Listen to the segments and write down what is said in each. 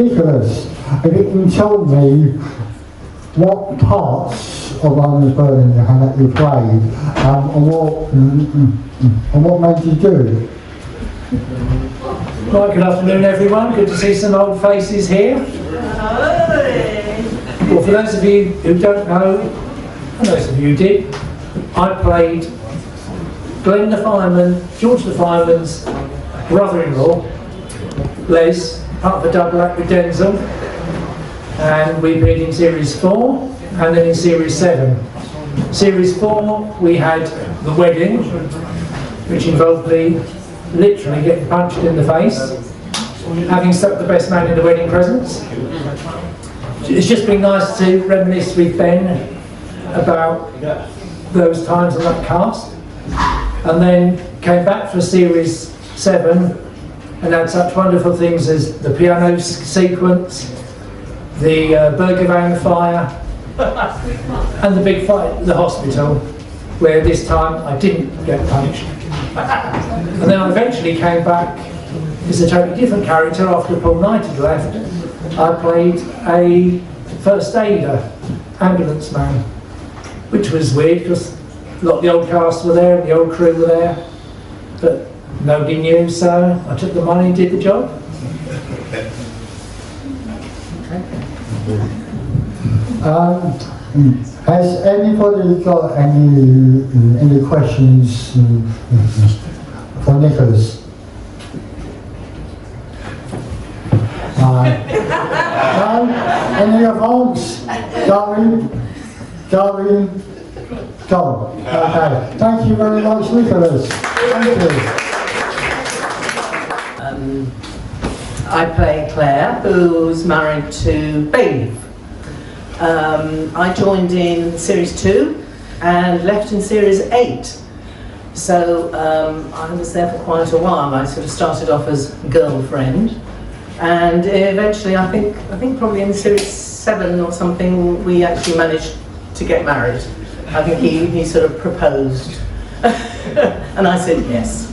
Nicholas, if you can tell me what parts of Onwukwe that you played, and what made you do it? Right, good afternoon everyone, good to see some old faces here. Well, for those of you who don't know, and those of you who did, I played Glenn the Fireman, George the Fireman's brother-in-law, Les, part of a double act with Denzel, and we appeared in Series 4 and then in Series 7. Series 4 we had The Wedding, which involved me literally getting punched in the face, having stuck the best man in the wedding presents. It's just been nice to reminisce with Ben about those times on that cast, and then came back for Series 7 and had such wonderful things as the piano sequence, the burger van fire, and the big fight at the hospital, where this time I didn't get punched. And then I eventually came back as a totally different character after Paul Knight had left. I played a first aider, ambulance man, which was weird because a lot of the old cast were there and the old crew were there, but nobody knew, so I took the money and did the job. Has anybody got any questions for Nicholas? Any advance? Darwin? Tom. Okay. Thank you very much, Nicholas. Thank you. I play Claire, who's married to Bailey. I joined in Series 2 and left in Series 8. So I was there for quite a while. I sort of started off as girlfriend, and eventually I think probably in Series 7 or something we actually managed to get married. I think he sort of proposed and I said yes.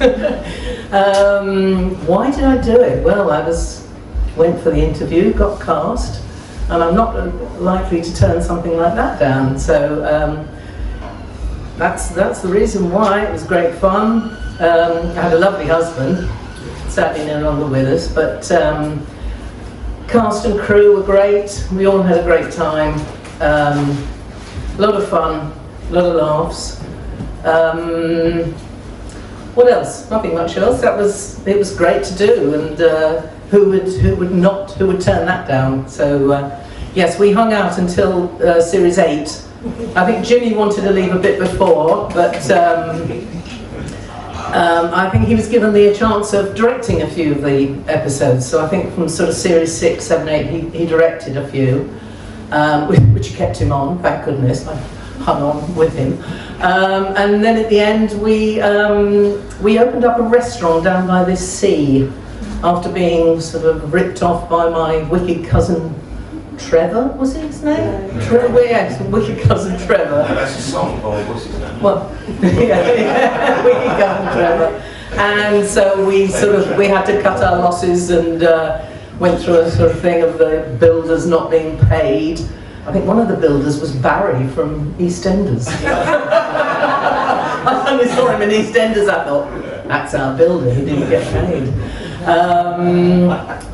Why did I do it? Well, went for the interview, got cast, and I'm not likely to turn something like that down. So that's the reason why. It was great fun. I had a lovely husband, sadly no longer with us, but cast and crew were great. We all had a great time. A lot of fun, a lot of laughs. What else? Nothing much else. It was great to do, and who would turn that down? So yes, we hung out until Series 8. I think Jimmy wanted to leave a bit before, but I think he was given the chance of directing a few of the episodes. So I think from sort of Series 6, 7, 8, he directed a few, which kept him on. Thank goodness. I hung on with him. And then at the end we opened up a restaurant down by this sea after being sort of ripped off by my wicked cousin Trevor, was his name? Trevor, yes, wicked cousin Trevor. No, that's a song, Bob, what's his name? Well, yeah, wicked cousin Trevor. And so we had to cut our losses and went through a sort of thing of the builders not being paid. I think one of the builders was Barry from EastEnders. I only saw him in EastEnders. I thought, that's our builder. He didn't get paid.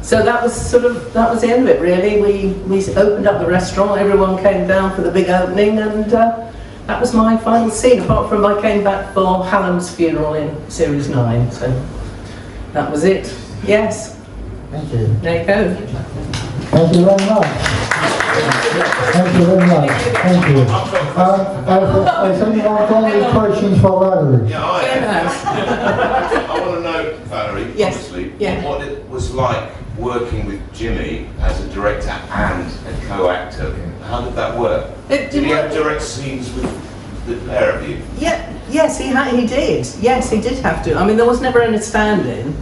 So that was the end of it. Really, we opened up the restaurant. Everyone came down for the big opening, and that was my final scene. Apart from I came back for Hallam's funeral in Series 9. So that was it. Yes. Thank you. There you go. Thank you very much. Thank you very much. Thank you. Has anyone got any questions for Valerie? Yeah, I have. I want to know, Valerie, Yes. obviously, Yeah. what it was like working with Jimmy as a director and a co-actor. How did that work? Did he have direct scenes with the pair of you? Yeah. Yes, he did. Yes, he did have to. I mean, there was never any stand-in.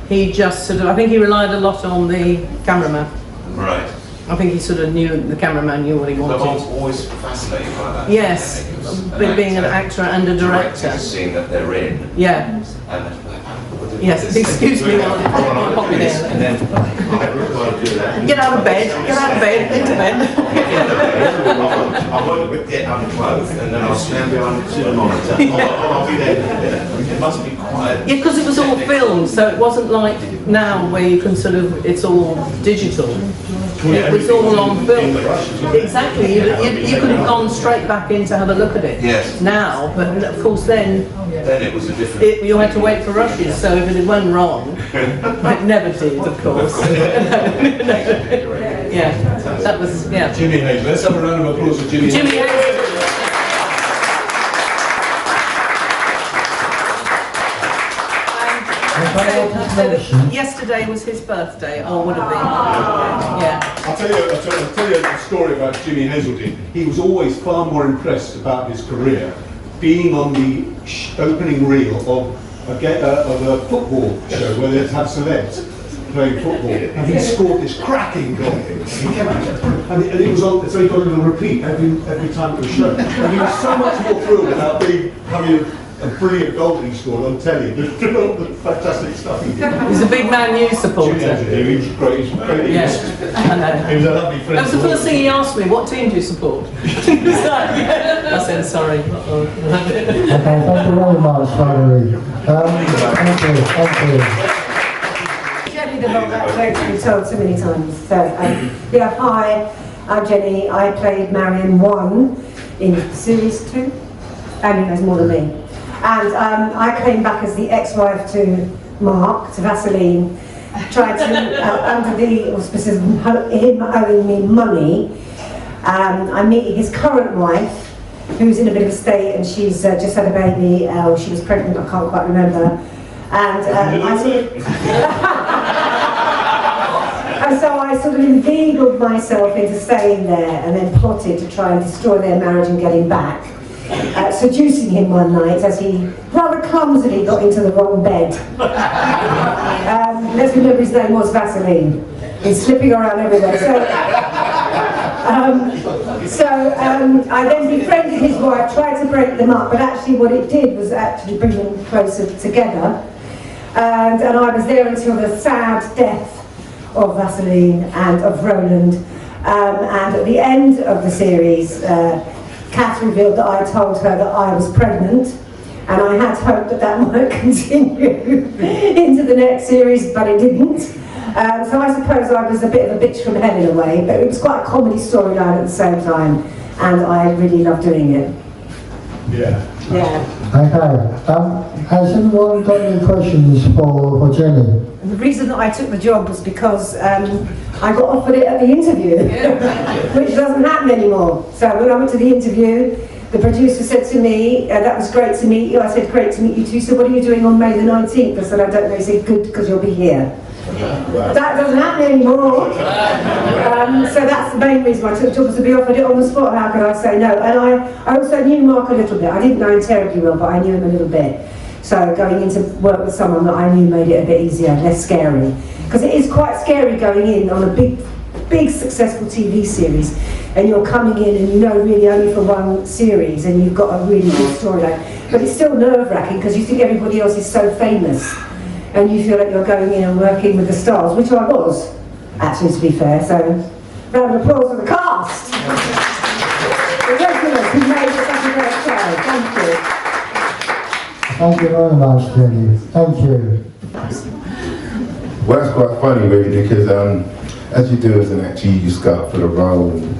He just sort of, I think he relied a lot on the cameraman. Right. I think he sort of the cameraman knew what he wanted. I'm always fascinated by that. Yes, being an actor and a director. Directing a scene that they're in. Yeah. And what do Yes, excuse me while I'm popping in. And then I've got to do that. Get out of bed, into bed. I won't get unclothed and then I'll stand behind the monitor. I'll be there. It must be quiet. Yeah, because it was all filmed, so it wasn't like now where you can sort of, it's all digital. It was all on film. Exactly, you could have gone straight back in to have a look at it. Yes. Now, but of course then Then it was a different. you had to wait for rushes, so if it went wrong, it never did, of course. Yeah, that was, yeah. Jimmy Hayes. Let's have a round of applause for Jimmy. Jimmy Hayes. Yesterday was his birthday, or would have been. Yeah. I'll tell you a story about Jimmy Hazelden. He was always far more impressed about his career being on the opening reel of a football show where they'd have celebs playing football, and he scored this cracking goal. And it was on, so he got it on repeat every time it was shown. And he was so much more thrilled about having a brilliant goal that he scored on telly, than all the fantastic stuff he did. He's a big Man U supporter. He was great. He was great. Yeah, I know. He was a lovely friend. That was the first thing he asked me, what team do you support? I said, sorry. Okay, thank you very much, Valerie. Thank you. Jenny, the long that joke's been told so many times. So, yeah, hi, I'm Jenny. I played Marion 1 in series 2. Annie knows more than me. And I came back as the ex-wife to Mark, to Vaseline, tried to, under the auspices of him owing me money. I meet his current wife, who's in a bit of a state, and she's just had a baby, or she was pregnant, I can't quite remember. And so I sort of inveigled myself into staying there and then plotted to try and destroy their marriage and get him back. Seducing him one night as he rather clumsily got into the wrong bed. Let's remember his name was Vaseline. He's slipping around everywhere. I then befriended his wife, tried to break them up, but actually what it did was actually bring them closer together. And I was there until the sad death of Vaseline and of Roland. And at the end of the series, Kath revealed that I told her that I was pregnant, and I had hoped that that might continue into the next series, but it didn't. So I suppose I was a bit of a bitch from hell in a way, but it was quite a comedy storyline at the same time, and I really loved doing it. Yeah. Okay. Has anyone got any questions for Jenny? And the reason that I took the job was because I got offered it at the interview, which doesn't happen anymore. So when I went to the interview, the producer said to me, that was great to meet you. I said, great to meet you too. So what are you doing on May the 19th? I said, I don't know. He said, good, because you'll be here. That doesn't happen anymore. So that's the main reason why I took the job, was to be offered it on the spot. How could I say no? And I also knew Mark a little bit. I didn't know him terribly well, but I knew him a little bit. So going into work with someone that I knew made it a bit easier, less scary. Because it is quite scary going in on a big successful TV series, and you're coming in and you know really only for one series and you've got a really good storyline. But it's still nerve-wracking because you think everybody else is so famous and you feel like you're going in and working with the stars, which I was, actually, to be fair. So, round of applause for the cast. The regulars who made it such a great show. Thank you. Thank you very much, Jenny. Thank you. Well, that's quite funny, really, because as you do as an actor, you just go up for the role and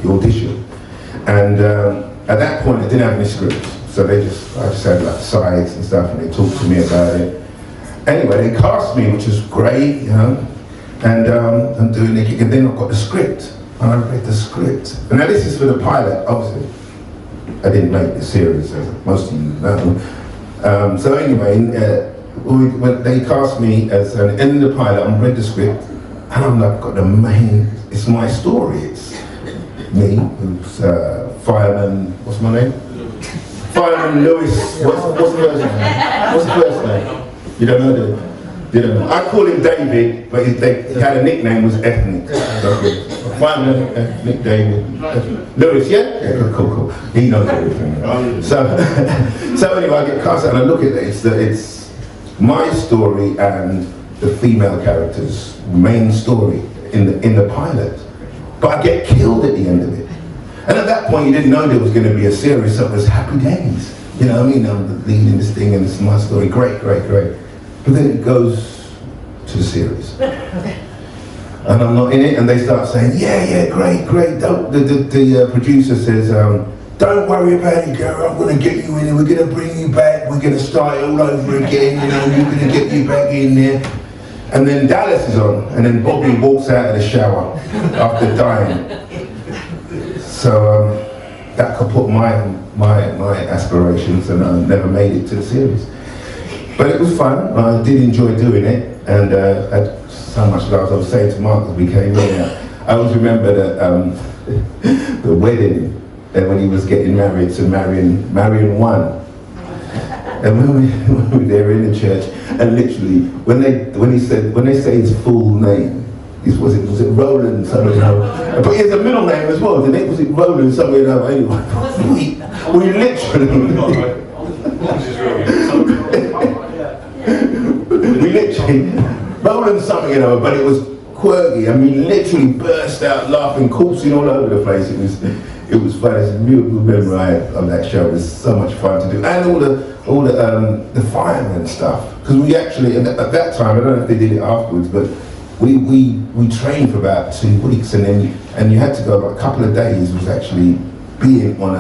you audition. And at that point, I didn't have any script, so I just had like sides and stuff, and they talked to me about it. Anyway, they cast me, which was great, you know, and I'm doing the gig, and then I've got the script, and I read the script. And now this is for the pilot, obviously. I didn't make the series, as most of you know. So anyway, when they cast me as in the pilot, I read the script, and I'm like, got the main, it's my story. It's me, who's fireman, what's my name? Fireman Lewis, what's the first name? What's the first name? You don't know, do you? You don't know. I call him David, but he had a nickname, was Ethnic. Fireman Ethnic David. Lewis, yeah? Yeah, cool. He knows everything. So anyway, I get cast out and I look at it, my story and the female character's main story in the pilot. But I get killed at the end of it. And at that point, you didn't know there was going to be a series, so it was happy days. You know what I mean? I'm leading this thing and it's my story. Great, great, great. But then it goes to the series. And I'm not in it, and they start saying, yeah, great, great. The producer says, don't worry about it, girl. I'm going to get you in, and we're going to bring you back. We're going to start it all over again. You know, we're going to get you back in there. And then Dallas is on, and then Bobby walks out of the shower after dying. So that could put my aspirations, and I never made it to the series. But it was fun. I did enjoy doing it, and had so much love. I was saying to Mark as we came in, I always remember that the wedding. And when he was getting married to Marion 1. And when we were there in the church, and literally, when they say his full name, was it Roland something? But he has a middle name as well, didn't it? Was it Roland something? Anyway, we literally, Roland something, but it was quirky. I mean, literally burst out laughing, coursing all over the place. It was fun. It's a beautiful memory of that show. It was so much fun to do, and all the firemen stuff. Because we actually at that time, I don't know if they did it afterwards, but we trained for about 2 weeks, and you had to go a couple of days. Was actually being on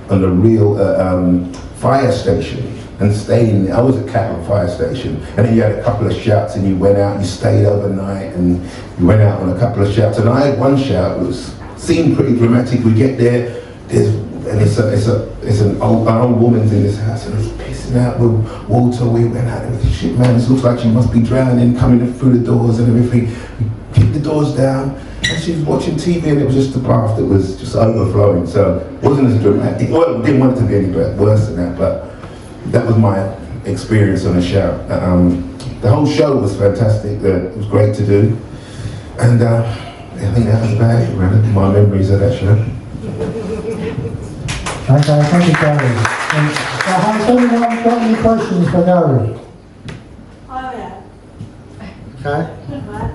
a real fire station and staying there. I was at Cattle Fire Station, and then you had a couple of shouts, and you went out, you stayed overnight, and you went out on a couple of shouts. And I had one shout that was seemed pretty dramatic. We get there, it's an old woman's in this house, and it's pissing out with water. We went out and shit, man, this looks like she must be drowning, coming through the doors and everything. We kicked the doors down, and she was watching TV, and it was just the bath that was just overflowing. So it wasn't as dramatic. Well, we didn't want it to be any worse than that, but that was my experience on the show. The whole show was fantastic. It was great to do, and I think that was about it, really, my memories of that show. Okay, thank you, Gary. Has anyone got any questions for Gary? Oh yeah. Okay. Right.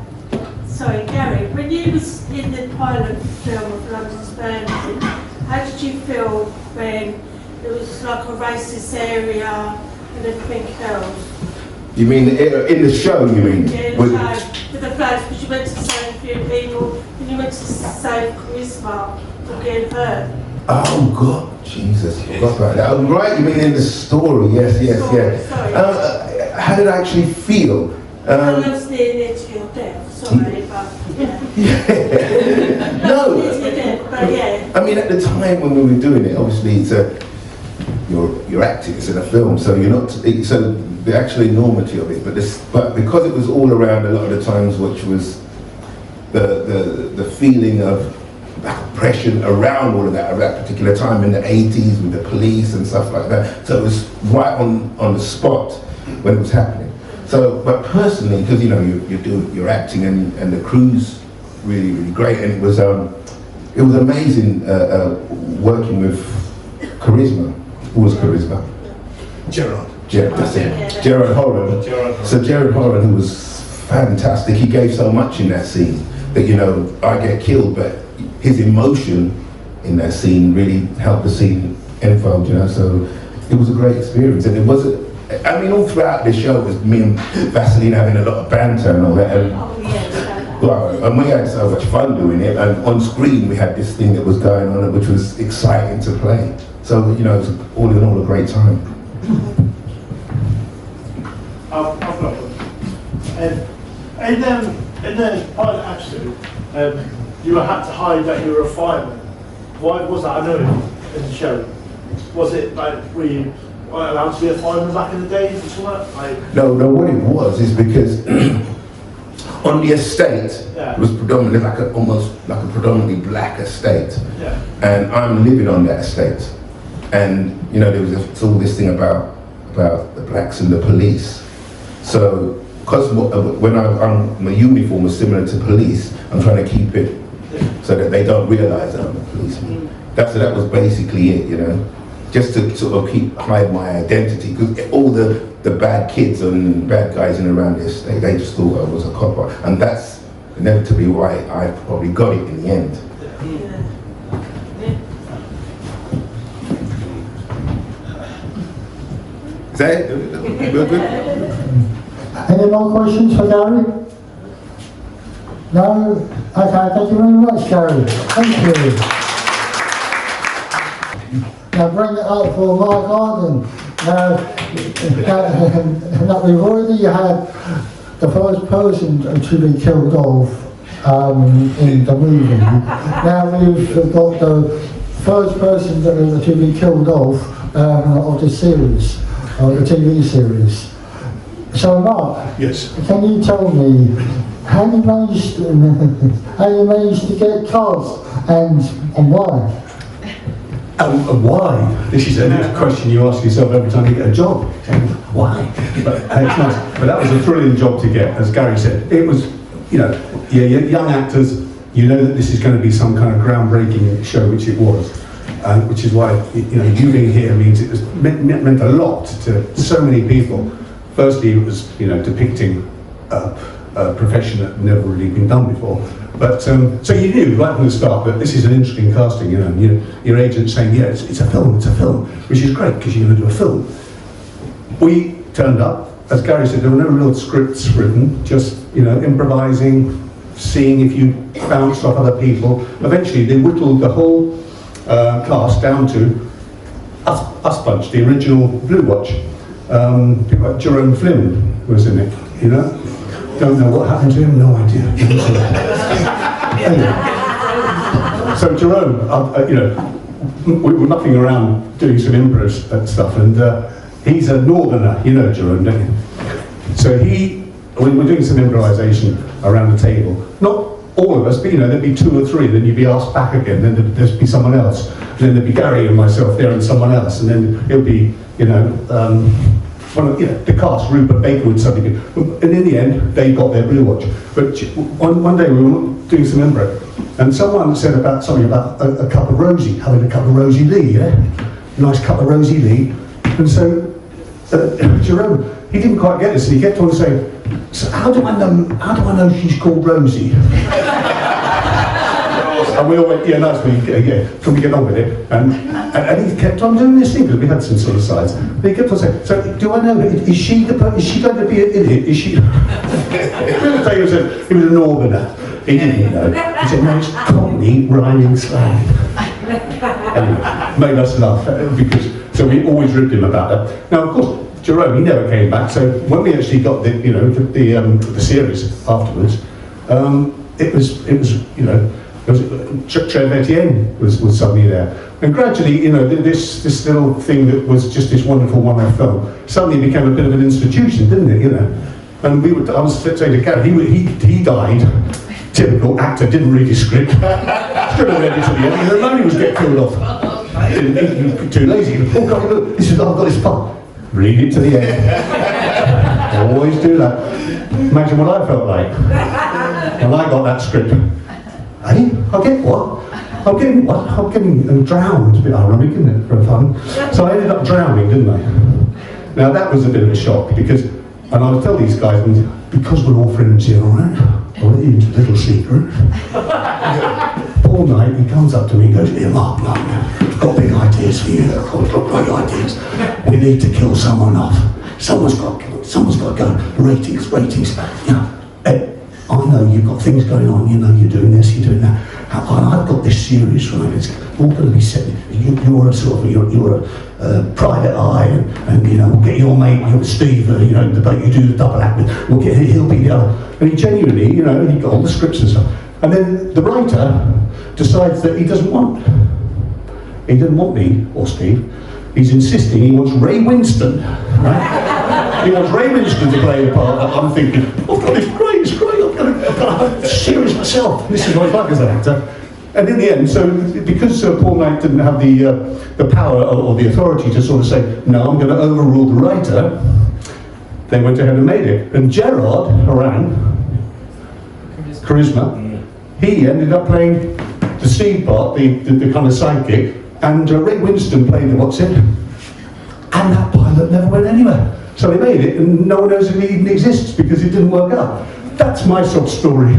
Sorry, Gary, when you was in the pilot film of London's Burning, how did you feel when it was like a racist area and everything else? You mean in the show, you mean? Yeah, in the show, with the flags, because you went to save a few people, and you went to save Charisma from getting hurt. Oh God, Jesus, I forgot about that. Oh, right, you mean in the story? Yes. Sorry. How did I actually feel? I was near to your death, sorry, but yeah. No. Near to your death, but yeah. I mean, at the time when we were doing it, obviously it's you're acting, it's in a film, so you're not. So the actual enormity of it, but because it was all around a lot of the times, which was the feeling of oppression around all of that at that particular time in the 80s with the police and stuff like that. So it was right on the spot when it was happening. So, but personally, because you're acting and the crew's really, really great, and it was amazing working with Charisma. Who was Charisma? Gerard. Gerard Holliman. So Gerard Holliman, who was fantastic, he gave so much in that scene that I get killed, but his emotion in that scene really helped the scene unfold. So it was a great experience, and it wasn't. I mean, all throughout the show was me and Vaseline having a lot of banter and all that. And we had so much fun doing it, and on screen we had this thing that was going on which was exciting to play. So, it was all in all a great time. I've got one. In the pilot episode, you had to hide that you were a fireman. Why was that? I know in the show. Was it like, were you allowed to be a fireman back in the days or something? No, what it was is because on the estate, it was predominantly almost like a predominantly black estate. Yeah. And I'm living on that estate. And, there was all this thing about the blacks and the police. So, because when my uniform was similar to police, I'm trying to keep it so that they don't realise that I'm a policeman. That was basically it, just to sort of hide my identity, because all the bad kids and bad guys in around this, they just thought I was a copper, and that's inevitably why I probably got it in the end. Is that it? We're good? Any more questions for Gary? No? Okay, thank you very much, Gary. Thank you. Now bring it up for Mark Arden. Now we've already had the first person to be killed off in the movie. Now we've got the first person to be killed off of the series, of the TV series. So Mark, Yes. can you tell me how you managed to get cast and why? Why? This is a question you ask yourself every time you get a job. Why? But it's nice. But that was a thrilling job to get, as Gary said. It was, you're young actors, you know that this is going to be some kind of groundbreaking show, which it was. Which is why, you being here means it was meant a lot to so many people. Firstly, it was, depicting a profession that had never really been done before. But so you knew right from the start that this is an interesting casting. Your agent saying, yeah, it's a film, which is great because you're going to do a film. We turned up, as Gary said, there were no real scripts written, just improvising, seeing if you bounced off other people. Eventually, they whittled the whole cast down to us bunch, the original Blue Watch. People like Jerome Flynn was in it, Don't know what happened to him, no idea. Anyway. So Jerome, we were mucking around doing some impros and stuff, and he's a northerner, Jerome, don't you? So we were doing some improvisation around the table. Not all of us, but there'd be 2 or 3, then you'd be asked back again, then there'd be someone else, and then there'd be Gary and myself there and someone else, and then it'll be, the cast, Rupert Baker would suddenly be, and in the end, they got their Blue Watch. But one day we were doing some improv, and someone said something about a cup of Rosie, having a cup of Rosie Lee, nice cup of Rosie Lee. And so Jerome, he didn't quite get this, and he kept on saying, so how do I know she's called Rosie? And we all went, yeah, nice, can we get on with it? And he kept on doing this thing, because we had some sort of sides. But he kept on saying, so do I know, is she going to be in it? Is she? The other day he was a northerner. He didn't know. He said, no, it's Cockney rhyming slang. Anyway, made us laugh, so we always ribbed him about that. Now, of course, Jerome, he never came back, so when we actually got the series afterwards, it was Trev Etienne was suddenly there. And gradually, this little thing that was just this wonderful one-off film suddenly became a bit of an institution, didn't it, And I was saying to Gary, he died, typical actor, didn't read his script, should have read it to the end, the money was getting killed off. He was too lazy. Oh God, look, I've got this part. Read it to the end. Always do that. Imagine what I felt like when I got that script. Hey, I'll get what? I'm getting drowned. It's a bit ironic, isn't it, for fun? So I ended up drowning, didn't I? Now that was a bit of a shock because, and I would tell these guys, because we're all friends here, all right? I'll let you into a little secret. All night he comes up to me and goes, here, Mark, I've got big ideas for you. I've got great ideas. We need to kill someone off. Someone's got to go. Ratings. I know you've got things going on, you're doing this, you're doing that. And I've got this series, right? It's all going to be set. You're a sort of, you're a private eye, and we'll get your mate, Steve, you do the double act with. He'll be the other. And he genuinely, he got all the scripts and stuff. And then the writer decides that he doesn't want me or Steve. He's insisting he wants Ray Winston, right? He wants Ray Winston to play the part. I'm thinking, I've got this great, it's great. I've got a series myself. This is what it's like as an actor. And in the end, so because Paul Knight didn't have the power or the authority to sort of say, no, I'm going to overrule the writer, they went ahead and made it. And Gerard Horan, Charisma, he ended up playing the Steve part, the kind of sidekick, and Ray Winston played the what's it, and that pilot never went anywhere. So they made it, and no one knows if it even exists because it didn't work out. That's my sort of story.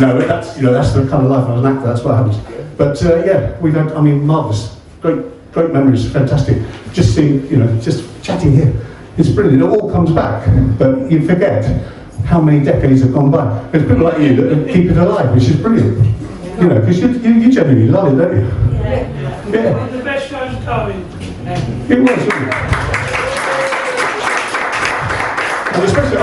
No, but that's that's the kind of life I was an actor. That's what happens. But yeah, we've had marvellous, great memories, fantastic. Just seeing just chatting here, it's brilliant. It all comes back, but you forget how many decades have gone by. There's people like you that keep it alive, which is brilliant. Because you genuinely love it, don't you? Yeah. One of the best shows going. It was, wasn't it? And especially,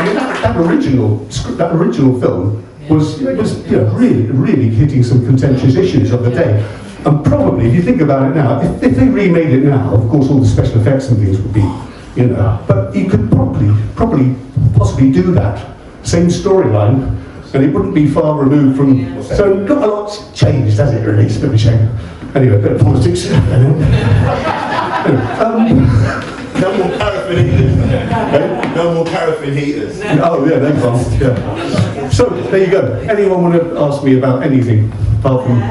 that original film was really hitting some contentious issues of the day. And probably, if you think about it now, if they remade it now, of course all the special effects and things would be, but you could possibly do that same storyline, and it wouldn't be far removed from. So not a lot's changed, has it? Really, it's a bit of a shame. Anyway, a bit of politics. No more paraffin heaters. No more paraffin heaters. Oh yeah, they're gone. Yeah. So there you go. Anyone want to ask me about anything apart from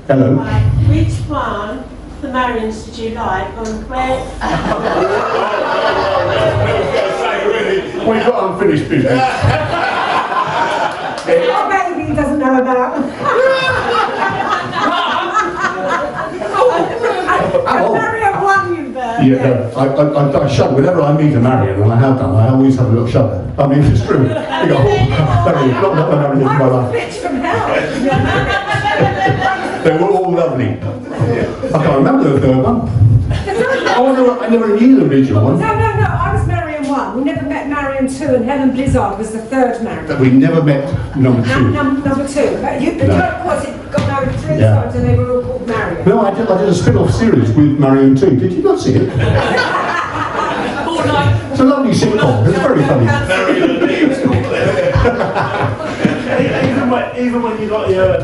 hello? Right. Which one of the Marions did you like, and where? We've got unfinished business. What baby he doesn't know about? Marion won you there. Yeah, no, I shudder. Whenever I meet a Marion, and I have done, I always have a little shudder. I mean, it's true. You go, Marion, not that Marion in my I was a life. bitch from hell. They were all lovely. I can't remember the third one. Oh, no, I never knew the original one. No, I was Marion 1. We never met Marion 2, and Helen Blizzard was the third Marion. But we never met number 2. Number 2. But you, the joke was it got married 3 Yeah. times and they were all called Marion. No, I did a spin-off series with Marion 2. Did you not see it? It's a lovely sitcom. It's very funny. Even when you got your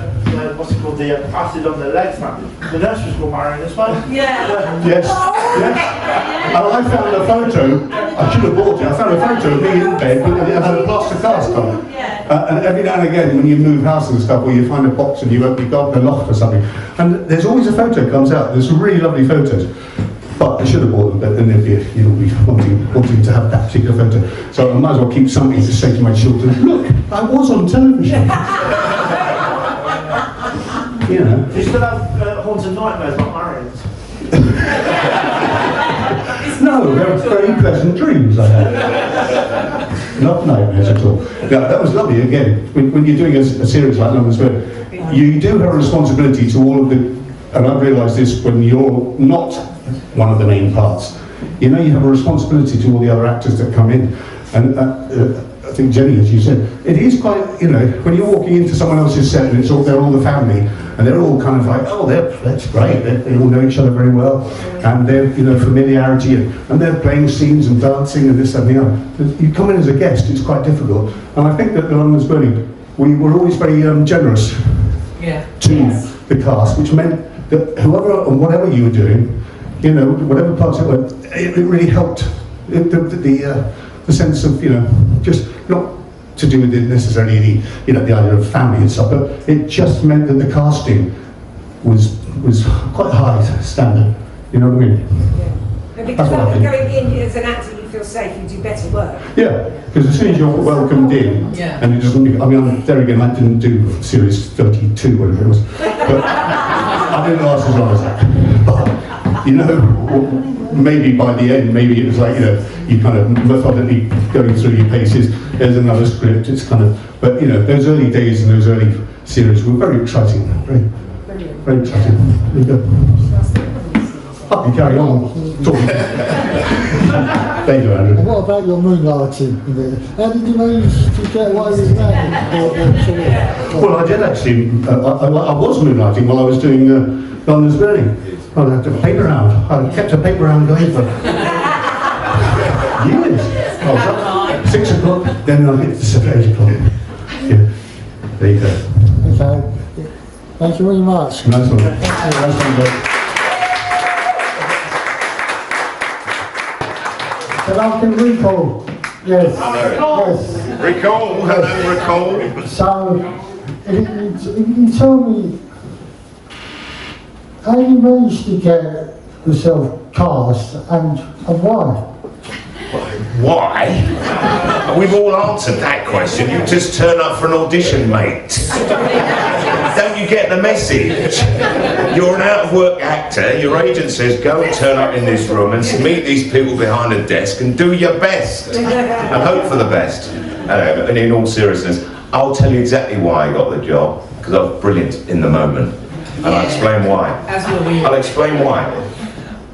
what's it called, the acid on the legs, man, the nurse was called Marion as well. Yeah. Yes. And I found a photo. I should have bought it. I found a photo of me in bed, but it had a plaster cast on it. Yeah. And every now and again, when you move house and stuff, or you find a box and you open the loft or something, and there's always a photo that comes out. There's some really lovely photos. But I should have bought them, but then you'll be wanting to have that particular photo. So I might as well keep something to say to my children, look, I was on television. Do you still have haunted nightmares like Marion's? No, they're very pleasant dreams I had. Not nightmares at all. Yeah, that was lovely. Again, when you're doing a series like London's Bird, you do have a responsibility to all of the, and I've realised this when you're not one of the main parts. You have a responsibility to all the other actors that come in. And I think Jenny, as you said, it is quite, when you're walking into someone else's set and they're all the family, and they're all kind of like, oh, that's great, they all know each other very well, and they're, familiarity, and they're playing scenes and dancing and this, that and the other. You come in as a guest, it's quite difficult. And I think that the London's Burning, we were always very generous to the cast, which meant that whoever and whatever you were doing, whatever parts it were, it really helped the sense of, just not to do with it necessarily the idea of family and stuff, but it just meant that the casting was quite high standard. You know what I mean? Yeah. And because after going in as an actor, you feel safe, you do better work. Yeah, because as soon as you're welcomed in, and it doesn't. There again, I didn't do series 32, whatever it was, but I didn't last as long as that. But, maybe by the end, maybe it was like, you kind of methodically going through your paces, there's another script, it's kind of, but those early days and those early series were very exciting, very exciting. There you go. I can carry on talking. Thank you, Andrew. And what about your moonlighting? How did you manage to get away with that? Well, I did actually, I was moonlighting while I was doing London's Burning. I had a paper round. I kept a paper round going for years. I was up 6 o'clock, then I get to 8 o'clock. Yeah, there you go. Okay. Thank you very much. Nice one. Nice one, Doc. So I can recall. Yes. Yes. Recall, hello, recall. So you tell me how you managed to get yourself cast and why? Why? We've all answered that question. You just turn up for an audition, mate. Don't you get the message? You're an out-of-work actor. Your agent says, go and turn up in this room and meet these people behind a desk and do your best. And hope for the best. And in all seriousness, I'll tell you exactly why I got the job, because I was brilliant in the moment. And I'll explain why. I'll explain why.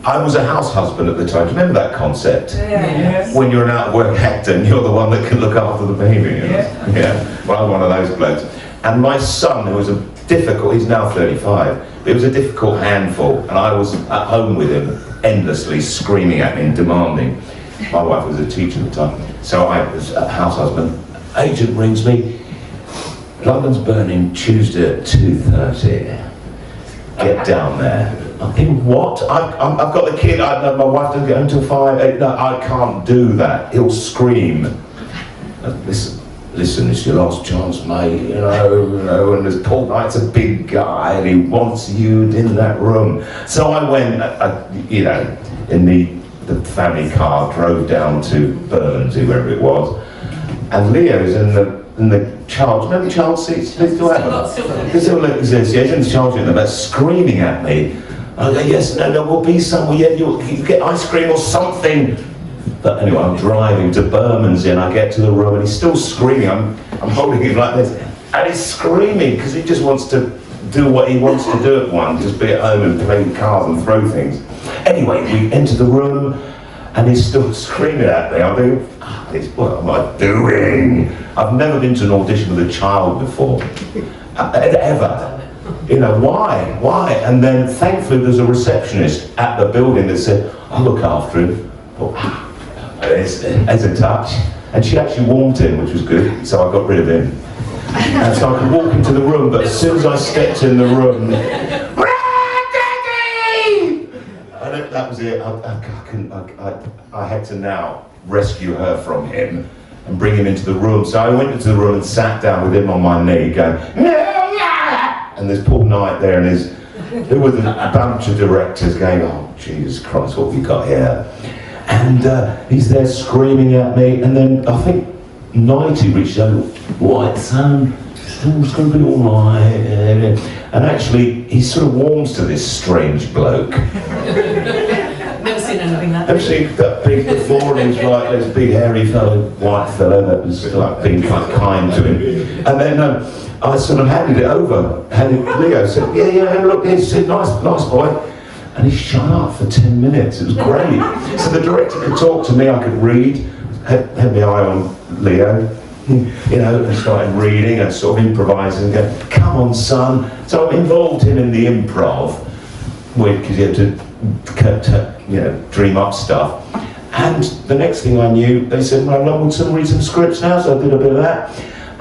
I was a house husband at the time. Do you remember that concept? Yes. When you're an out-of-work actor and you're the one that can look after the baby. You know? Yeah. Well, I was one of those blokes. And my son, who was a difficult, he's now 35, but he was a difficult handful. And I was at home with him, endlessly screaming at me and demanding. My wife was a teacher at the time. So I was a house husband. Agent rings me. London's burning Tuesday at 2:30. Get down there. I think, what? I've got the kid, my wife doesn't get home till 5, no, I can't do that. He'll scream. Listen, it's your last chance, mate, you know, and there's Paul Knight's a big guy and he wants you in that room. So I went, you know, in the family car, drove down to Bermondsey, wherever it was, and Leo's in the child, remember child seats? They still have them. They still exist, yeah, he's in the child seat, they're screaming at me. I go, yes, no, we'll be somewhere, yeah, you get ice cream or something. But anyway, I'm driving to Bermondsey and I get to the room and he's still screaming. I'm holding him like this. And he's screaming because he just wants to do what he wants to do at one, just be at home and play with cars and throw things. Anyway, we enter the room and he's still screaming at me. I think, what am I doing? I've never been to an audition with a child before, ever. You know, why? And then thankfully there's a receptionist at the building that said, I'll look after him. As a touch. And she actually warmed him, which was good, so I got rid of him. And so I could walk into the room, but as soon as I stepped in the room, and that was it. I had to now rescue her from him and bring him into the room. So I went into the room and sat down with him on my knee going, and there's Paul Knight there and there was a bunch of directors going, oh Jesus Christ, what have you got here? And he's there screaming at me, and then I think 90 reached out, right son, it's going to be all right. And actually he sort of warms to this strange bloke. Never seen anything like that. Never seen that big before, and he was like this big hairy fellow, white fellow that was like being quite kind to him. And then I sort of handed it over. Leo said, yeah, look, he's a nice boy. And he shut up for 10 minutes. It was great. So the director could talk to me, I could read, had my eye on Leo, you know, and started reading and sort of improvising and going, come on, son. So I involved him in the improv, because you had to, you know, dream up stuff. And the next thing I knew, they said, well, we'll read some scripts now, so I did a bit of that.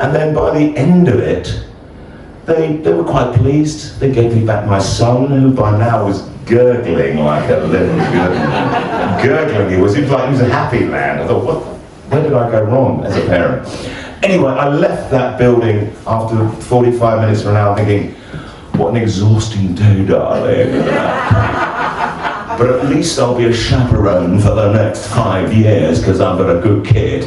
And then by the end of it, they were quite pleased. They gave me back my son, who by now was gurgling like a little gurgling. He was like he was a happy man. I thought, where did I go wrong as a parent? Anyway, I left that building after 45 minutes or an hour thinking, what an exhausting day, darling. But at least I'll be a chaperone for the next 5 years because I've got a good kid.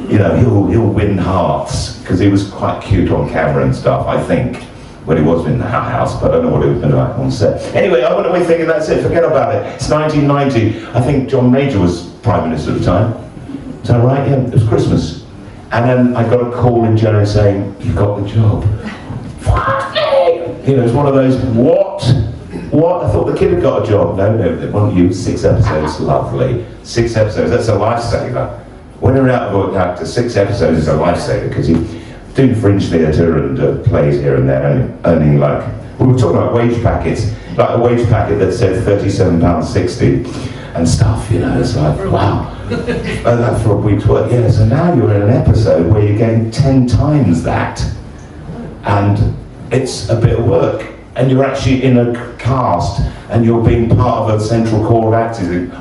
You know, he'll win hearts because he was quite cute on camera and stuff, I think. When he was in the house, but I don't know what he was going to like on set. Anyway, I went away thinking, that's it, forget about it. It's 1990. I think John Major was Prime Minister at the time. Is that right? Yeah, it was Christmas. And then I got a call in January saying, you got the job. You know, it's one of those, what? I thought the kid had got a job. No, it wasn't you. 6 episodes, lovely. 6 episodes, that's a lifesaver. When you're out of work actor, 6 episodes is a lifesaver because you doing fringe theatre and plays here and there, and earning like, we were talking about wage packets, like a wage packet that said £37.60 and stuff, you know, it's like, wow. And that's for a week's work, yeah, so now you're in an episode where you're getting 10 times that. And it's a bit of work. And you're actually in a cast, and you're being part of a central core of actors. It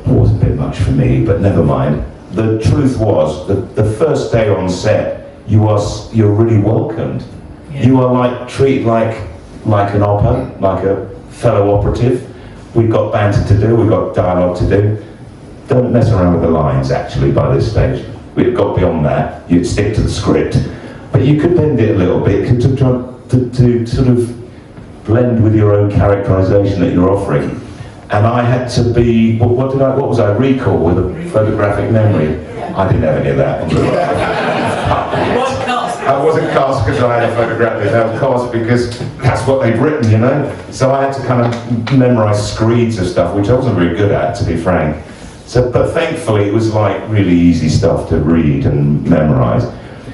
was a bit much for me, but never mind. The truth was, the first day on set, you're really welcomed. You are like treated like an opera, like a fellow operative. We've got banter to do, we've got dialogue to do. Don't mess around with the lines actually by this stage. We've got beyond that. You'd stick to the script. But you could bend it a little bit to sort of blend with your own characterisation that you're offering. And I had to be, what was I, recall with a photographic memory? I didn't have any of that. I wasn't cast because I had a photographic, I was cast because that's what they'd written, you know? So I had to kind of memorise screeds of stuff, which I wasn't very good at, to be frank. So, but thankfully it was like really easy stuff to read and memorise.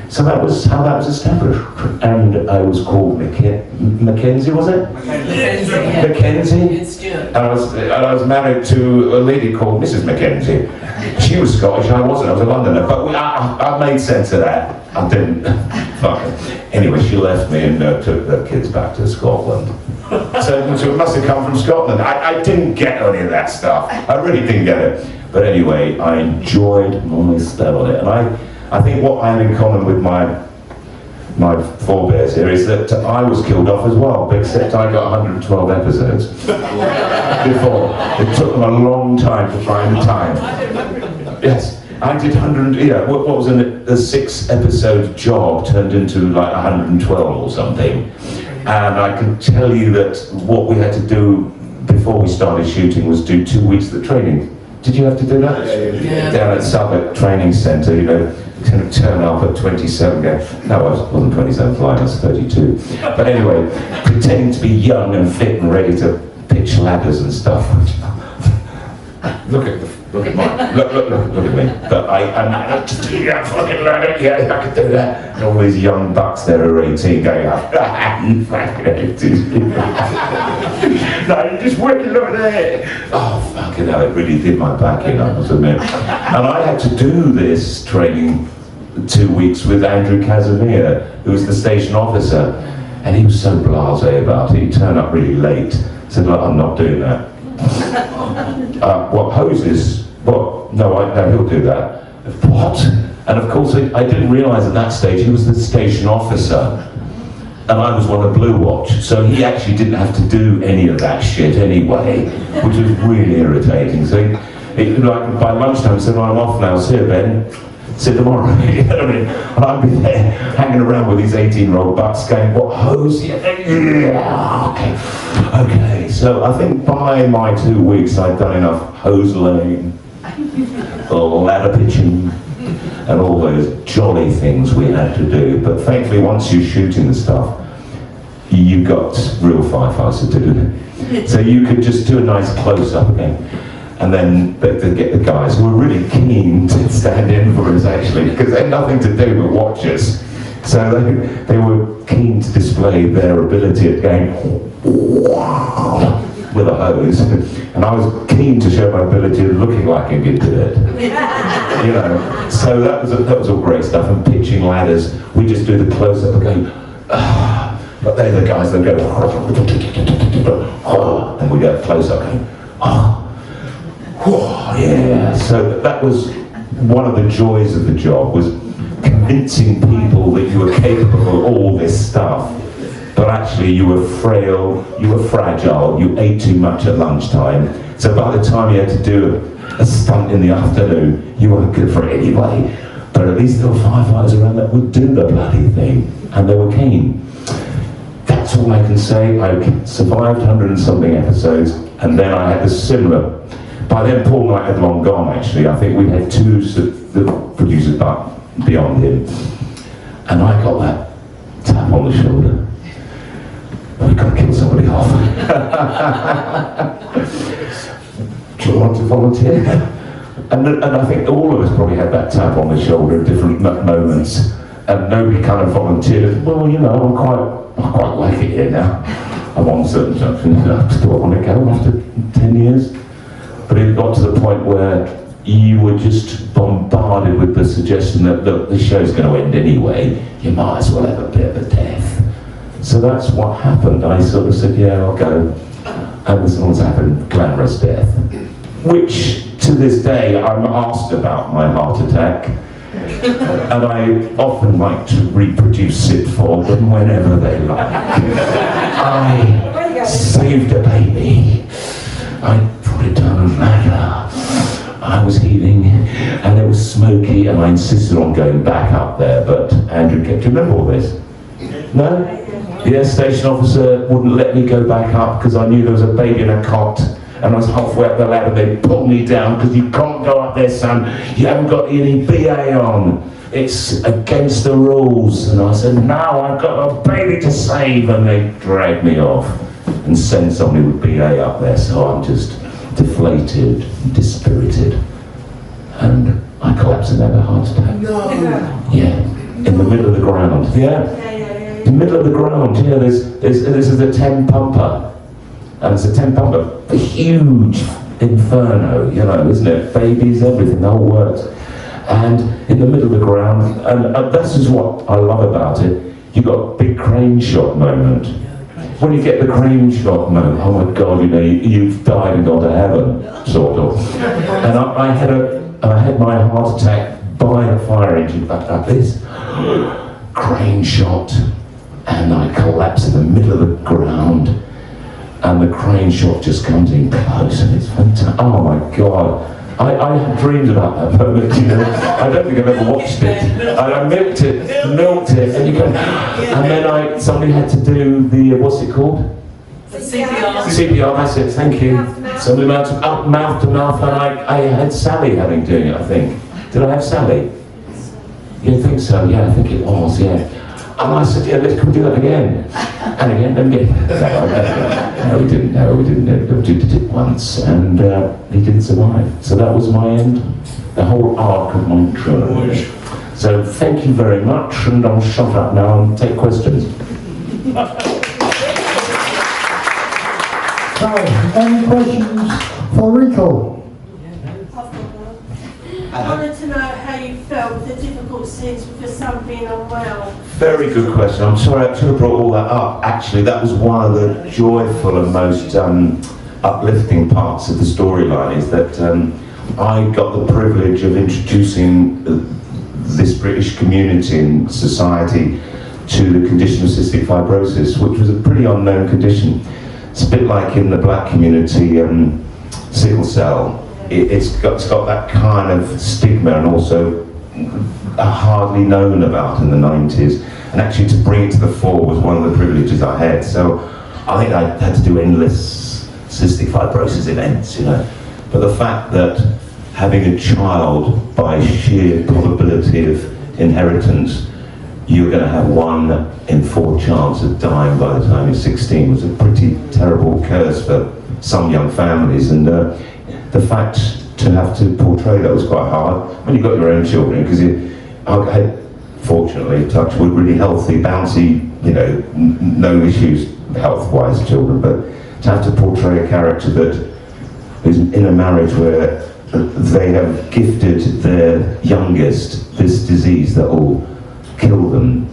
So that was how that was established. And I was called Mackenzie, was it? Mackenzie. And I was married to a lady called Mrs. Mackenzie. She was Scottish and I wasn't, I was a Londoner. But I made sense of that. I didn't. Anyway, she left me and took the kids back to Scotland. So it must have come from Scotland. I didn't get any of that stuff. I really didn't get it. But anyway, I enjoyed my spell on it. And I think what I have in common with my forebears here is that I was killed off as well, except I got 112 episodes before. It took them a long time to find the time. Yes, I did 100, what was a 6-episode job turned into like 112 or something. And I can tell you that what we had to do before we started shooting was do 2 weeks of the training. Did you have to do that? Yeah. Down at Southwark Training Centre, kind of turn up at 27 going, no, I wasn't 27 flying, I was 32. But anyway, pretending to be young and fit and ready to pitch ladders and stuff. Look at me. But I just do that fucking ladder, yeah, I could do that. And all these young bucks there who are 18 going, you fucking 18. No, you're just working over there. Oh, fucking hell, it really did my back in, I must admit. And I had to do this training 2 weeks with Andrew Casimir, who was the station officer. And he was so blasé about it, he turned up really late. Said, look, I'm not doing that. What, hoses? What? No, he'll do that. What? And of course, I didn't realise at that stage he was the station officer. And I was one of Blue Watch, so he actually didn't have to do any of that shit anyway, which was really irritating. So he like, by lunchtime he said, well, I'm off now, see you, Ben. See you tomorrow. You know what I mean? And I'd be there hanging around with these 18-year-old bucks going, what, hose? Yeah, okay. So I think by my 2 weeks I'd done enough hose laying, ladder pitching, and all those jolly things we had to do. But thankfully, once you're shooting the stuff, you got real firefights to do. So you could just do a nice close-up again. And then they get the guys who were really keen to stand in for us, actually, because they had nothing to do but watch us. So they were keen to display their ability at going with a hose. And I was keen to show my ability of looking like a good bird. You know, so that was all great stuff. And pitching ladders, we just do the close-up and going, but they're the guys that go, and we go close-up going, yeah. So that was one of the joys of the job, was convincing people that you were capable of all this stuff, but actually you were frail, you were fragile, you ate too much at lunchtime, so by the time you had to do a stunt in the afternoon, you weren't good for it anyway. But at least there were firefighters around that would do the bloody thing, and they were keen. That's all I can say. I survived 100 and something episodes, and then I had a similar. By then, Paul Knight had long gone, actually. I think we had two the producers beyond him. And I got that tap on the shoulder. We've got to kill somebody off. Do you want to volunteer? And I think all of us probably had that tap on the shoulder at different moments. And nobody kind of volunteered. Well, you know, I quite like it here now. I'm on certain junctions. Do I want to go after 10 years? But it got to the point where you were just bombarded with the suggestion that, look, the show's going to end anyway, you might as well have a bit of a death. So that's what happened. I sort of said, yeah, I'll go. And this one's happened, glamorous death. Which, to this day, I'm asked about my heart attack. And I often like to reproduce it for them whenever they like. I saved a baby. I put it down a ladder. I was healing, and it was smoky, and I insisted on going back up there, but Andrew kept, do you remember all this? No? The air station officer wouldn't let me go back up because I knew there was a baby in a cot, and I was halfway up the ladder. They pulled me down because you can't go up there, son. You haven't got any BA on. It's against the rules. And I said, no, I've got a baby to save. And they dragged me off and sent somebody with BA up there. So I'm just deflated, dispirited, and I collapsed and had a heart attack. No. Yeah, in the middle of the ground. Yeah, in the middle of the ground. Yeah, this is a 10 pumper. And it's a 10 pumper, a huge inferno, you know, isn't it? Babies, everything, the whole works. And in the middle of the ground, and this is what I love about it, you've got a big crane shot moment. When you get the crane shot moment, oh my God, you know, you've died and gone to heaven, sort of. And I had my heart attack by the fire engine back like this. Crane shot, and I collapse in the middle of the ground. And the crane shot just comes in close, and it's fantastic. Oh my God. I have dreamed about that moment, you know. I don't think I've ever watched it. I milked it, and you go, and then somebody had to do the, what's it called? CPR. CPR, that's it, thank you. So we went up mouth to mouth, and I had Sally doing it, I think. Did I have Sally? You think so? Yeah, I think it was, yeah. And I said, yeah, can we do that again? And again, and again. No, we didn't. We did it once, and he didn't survive. So that was my end, the whole arc of my trilogy. So thank you very much, and I'll shut up now and take questions. So, any questions for Rico? I wanted to know how you felt with the difficult scenes with your son being unwell. Very good question. I'm sorry, I should have brought all that up. Actually, that was one of the joyful and most uplifting parts of the storyline, is that I got the privilege of introducing this British community and society to the condition of cystic fibrosis, which was a pretty unknown condition. It's a bit like in the black community, sickle cell. It's got that kind of stigma, and also hardly known about in the 90s. And actually to bring it to the fore was one of the privileges I had. So I think I had to do endless cystic fibrosis events, you know. But the fact that having a child, by sheer probability of inheritance, you're going to have 1 in 4 chance of dying by the time you're 16 was a pretty terrible curse for some young families. And the fact to have to portray that was quite hard when you've got your own children, because I had, fortunately, touch wood, really healthy, bouncy, you know, no issues health-wise children, but to have to portray a character that is in a marriage where they have gifted their youngest this disease that will kill them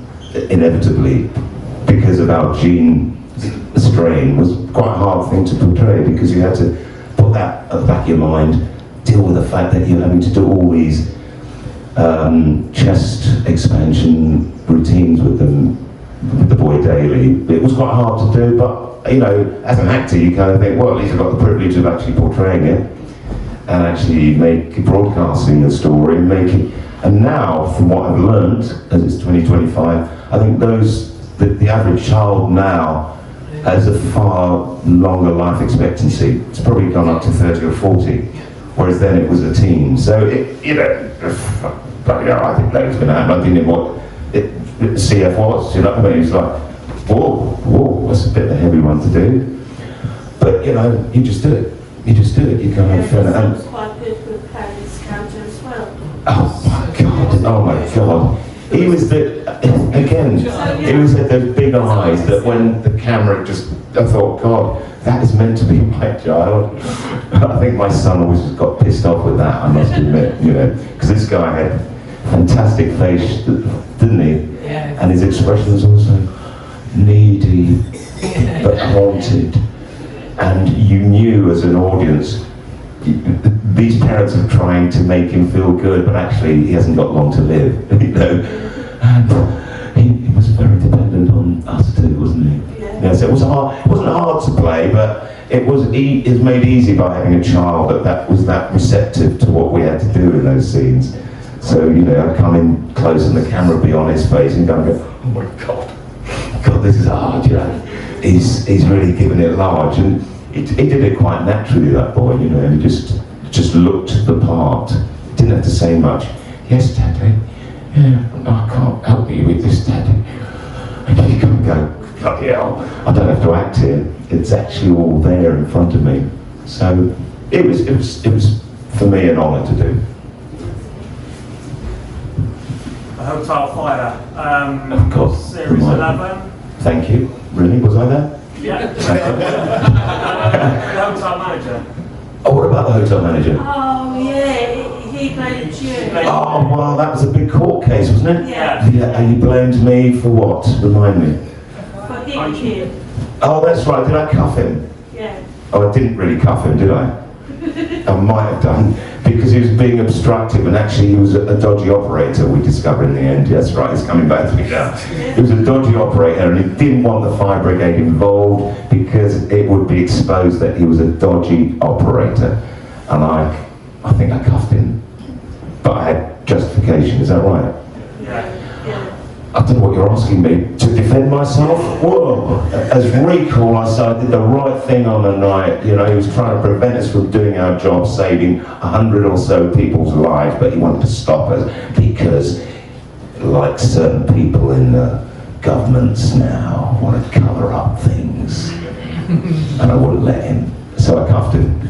inevitably because of our gene strain was quite a hard thing to portray, because you had to put that at the back of your mind, deal with the fact that you're having to do all these chest expansion routines with the boy daily. It was quite hard to do, but you know, as an actor you kind of think, well, at least I've got the privilege of actually portraying it and actually broadcasting the story and making. And now, from what I've learned, as it's 2025, I think the average child now has a far longer life expectancy. It's probably gone up to 30 or 40, whereas then it was a teen. So you know, but yeah, I think that was going to happen. I didn't know what CF was. You know what I mean? It's like, whoa, that's a bit of a heavy one to do. But you know, you just do it. You kind of feel it. That was quite good with playing this character as well. Oh my God. He was he was had those big eyes that when the camera I thought, God, that is meant to be my child. I think my son always just got pissed off with that, I must admit, you know, because this guy had fantastic face, didn't he? Yeah. And his expression was also needy, but haunted. And you knew as an audience these parents are trying to make him feel good, but actually he hasn't got long to live, you know. And he was very dependent on us too, wasn't he? Yeah, so it wasn't hard to play, but it was made easy by having a child that was that receptive to what we had to do in those scenes. So, you know, I'd come in close and the camera would be on his face and go, oh my God, this is hard, you know. He's really given it large, and he did it quite naturally, that boy, you know. He just looked the part, didn't have to say much. Yes, Daddy. Yeah, I can't help you with this, Daddy. And you can't go, bloody hell, I don't have to act here. It's actually all there in front of me. So it was for me an honour to do. Hotel Fire, Of course. Series 11. Thank you. Really? Was I there? Yeah. The hotel manager. Oh, what about the hotel manager? Oh, yeah, he played you. Oh, well, that was a big court case, wasn't it? Yeah. Yeah, and you blamed me for what? Remind me. For hitting him. Oh, that's right. Did I cuff him? Yeah. Oh, I didn't really cuff him, did I? I might have done, because he was being obstructive, and actually he was a dodgy operator, we discovered in the end. Yes, right, it's coming back to me now. He was a dodgy operator, and he didn't want the fire brigade involved because it would be exposed that he was a dodgy operator. And I think I cuffed him. But I had justification, is that right? Yeah. I don't know what you're asking me. To defend myself? Whoa! As recall, I said I did the right thing on the night. You know, he was trying to prevent us from doing our job, saving 100 or so people's lives, but he wanted to stop us because, like certain people in the governments now, want to cover up things. And I wouldn't let him. So I cuffed him.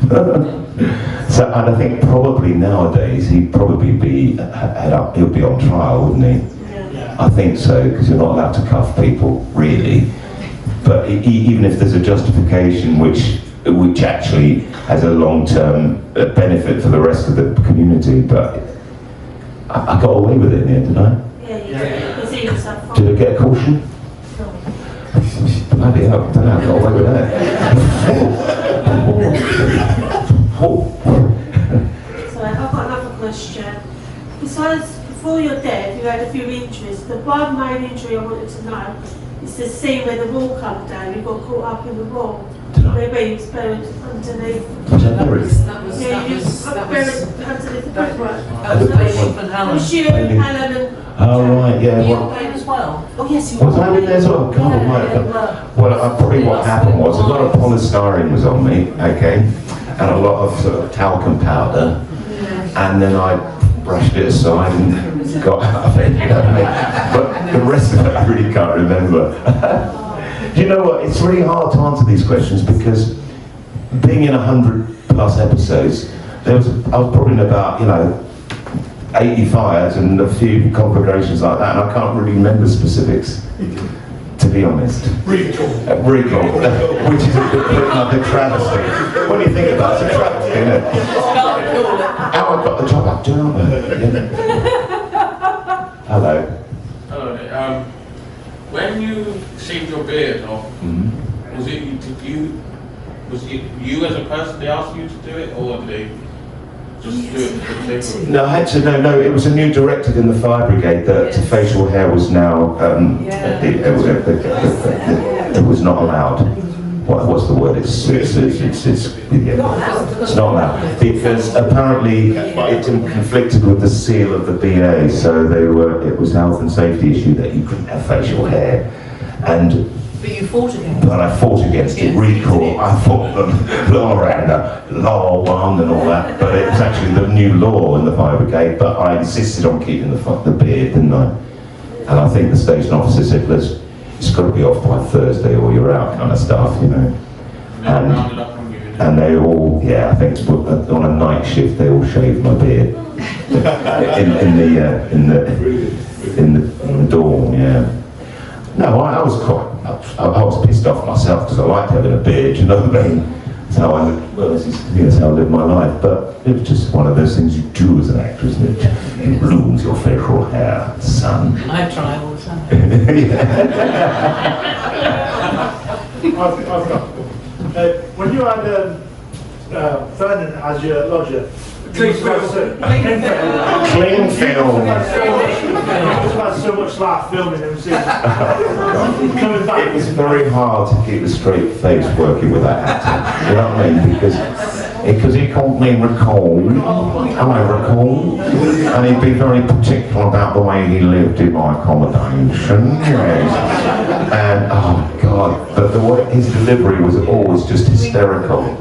So, and I think probably nowadays he'd probably be he'll be on trial, wouldn't he? I think so, because you're not allowed to cuff people, really. But even if there's a justification which actually has a long-term benefit for the rest of the community, but I got away with it in the end, didn't I? Yeah, you did. Because he was up front. Did I get a caution? Bloody hell, I don't know, I got away with that. So I've got another question. Besides, before your death, you had a few injuries. The one main injury I wanted to know is the scene where the wall comes down. You got caught up in the wall. Maybe you was buried underneath. Was I buried? Yeah, you got buried underneath the brickwork. Was you, Maybe. Helen, and... Oh, right, yeah. You Well, were playing as well? Oh yes, you was I in there as well? God, right. Well, probably what happened was a lot of polystyrene was on me, okay, and a lot of sort of talcum powder, and then I brushed it aside and got out of it, you know what I mean? But the rest of it I really can't remember. Do you know what? It's really hard to answer these questions because being in 100+ episodes, I was probably in about, 80 fires and a few conflagrations like that, and I can't really remember specifics, to be honest. Recall, which is a travesty. When you think about it, it's a travesty, isn't it? How I got the job, I don't know. Hello. Hello. When you shaved your beard off, was it you as a person they asked you to do it, or did they just do it for the sake of? No, I had to. No. It was a new directive in the fire brigade that facial hair was now. It was not allowed. What's the word? It's not allowed because apparently it conflicted with the seal of the BA. So it was a health and safety issue that you couldn't have facial hair, and. But you fought against it. But I fought against it. Recall. I fought them. Law and law won and all that. But it was actually the new law in the fire brigade. But I insisted on keeping the beard, didn't I? And I think the station officer said, it's got to be off by Thursday or you're out, kind of stuff, And they all, I think on a night shift they all shaved my beard in the dawn, No, I was I was pissed off myself because I liked having a beard, you know what I mean? That's how that's how I live my life. But it was just one of those things you do as an actor, isn't it? It blooms your facial hair, son. I try all the time. I've got when you had Vernon as your lodger. Clean film. Clean film. It's about so much laugh filming them scenes. Coming It back. was very hard to keep a straight face working with that actor. You know what I mean? Because he called me Recall. Am I Recall? And he'd be very particular about the way he lived in my accommodation. Yes. And oh God, but the way his delivery was always just hysterical.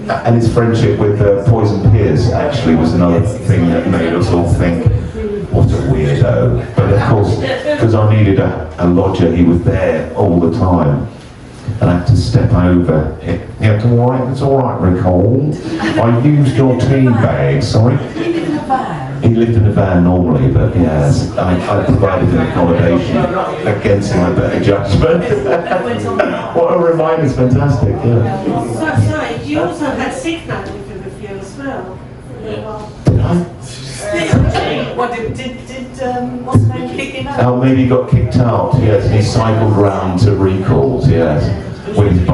And his friendship with Poison Piers actually was another thing that made us all think, what a weirdo. But of course, because I needed a lodger, he was there all the time. And I had to step over. It's all right, Recall. I used your tea bag, sorry. He lived in a van normally, but yes, I provided an accommodation against my better judgment. What a reminder, it's fantastic, yeah. So, sorry, you also had signal with you as well. Did I? What what's the name kick him out? Oh, maybe he got kicked out, yes, and he cycled round to recalls, yes, with his